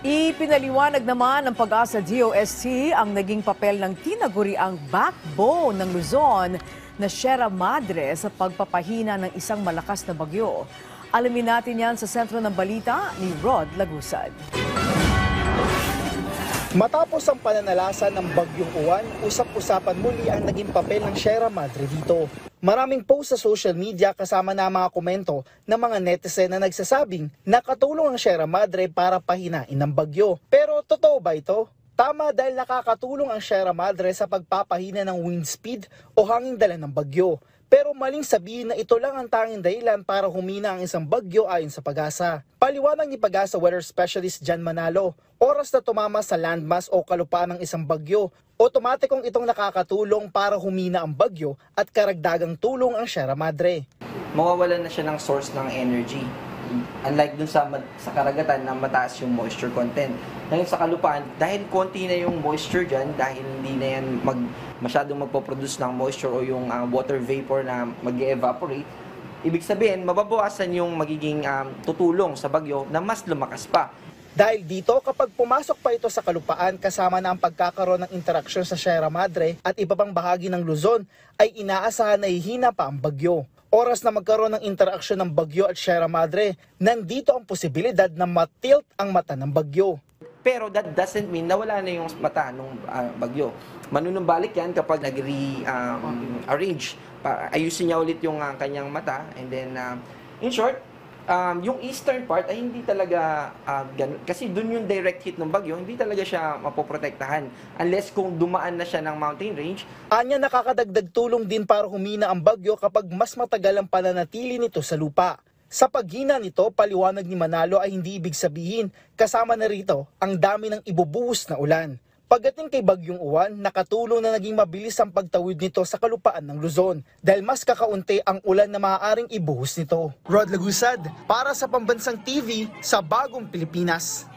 Ipinaliwanag naman ng Pag-asa DOST ang naging papel ng tinaguriang backbone ng Luzon na Sierra Madre sa pagpapahina ng isang malakas na bagyo. Alamin natin yan sa sentro ng balita ni Rod Lagusad. Matapos ang pananalasan ng Bagyong Uwan, usap-usapan muli ang naging papel ng Sierra Madre dito. Maraming post sa social media kasama na mga komento ng mga netizen na nagsasabing nakatulong ang Sierra Madre para pahinain ng bagyo. Pero totoo ba ito? Tama dahil nakakatulong ang Sierra Madre sa pagpapahina ng wind speed o hanging dala ng bagyo. Pero maling sabihin na ito lang ang tanging dahilan para humina ang isang bagyo ayon sa Pag-asa. Paliwanag ni Pag-asa Weather Specialist Jan Manalo, oras na tumama sa landmass o kalupaan ng isang bagyo, otomatikong itong nakakatulong para humina ang bagyo at karagdagang tulong ang Sierra Madre. Mawawalan na siya ng source ng energy. Unlike dun sa karagatan na mataas yung moisture content. Ngayon sa kalupaan, dahil konti na yung moisture dyan, dahil hindi na yan masyadong magpo-produce ng moisture o yung water vapor na mag-evaporate, ibig sabihin, mababawasan yung magiging tutulong sa bagyo na mas lumakas pa. Dahil dito, kapag pumasok pa ito sa kalupaan kasama na ang pagkakaroon ng interaksyon sa Sierra Madre at iba pang bahagi ng Luzon, ay inaasahan na hihina pa ang bagyo. Oras na magkaroon ng interaksyon ng bagyo at Sierra Madre, nandito ang posibilidad na matilt ang mata ng bagyo. Pero that doesn't mean nawala na yung mata ng bagyo. Manunumbalik yan kapag nag-arrange. Ayusin niya ulit yung kanyang mata. And then, in short, yung eastern part ay hindi talaga ganun. Kasi dun yung direct hit ng bagyo, hindi talaga siya mapoprotektahan. Unless kung dumaan na siya ng mountain range. Anya nakakadagdag tulong din para humina ang bagyo kapag mas matagal ang pananatili nito sa lupa. Sa paghina nito, paliwanag ni Manalo ay hindi ibig sabihin kasama na rito ang dami ng ibubuhos na ulan. Pagdating kay Bagyong Uwan, nakatulong na naging mabilis ang pagtawid nito sa kalupaan ng Luzon dahil mas kakaunti ang ulan na maaaring ibuhos nito. Rod Lagusad, para sa Pambansang TV sa Bagong Pilipinas.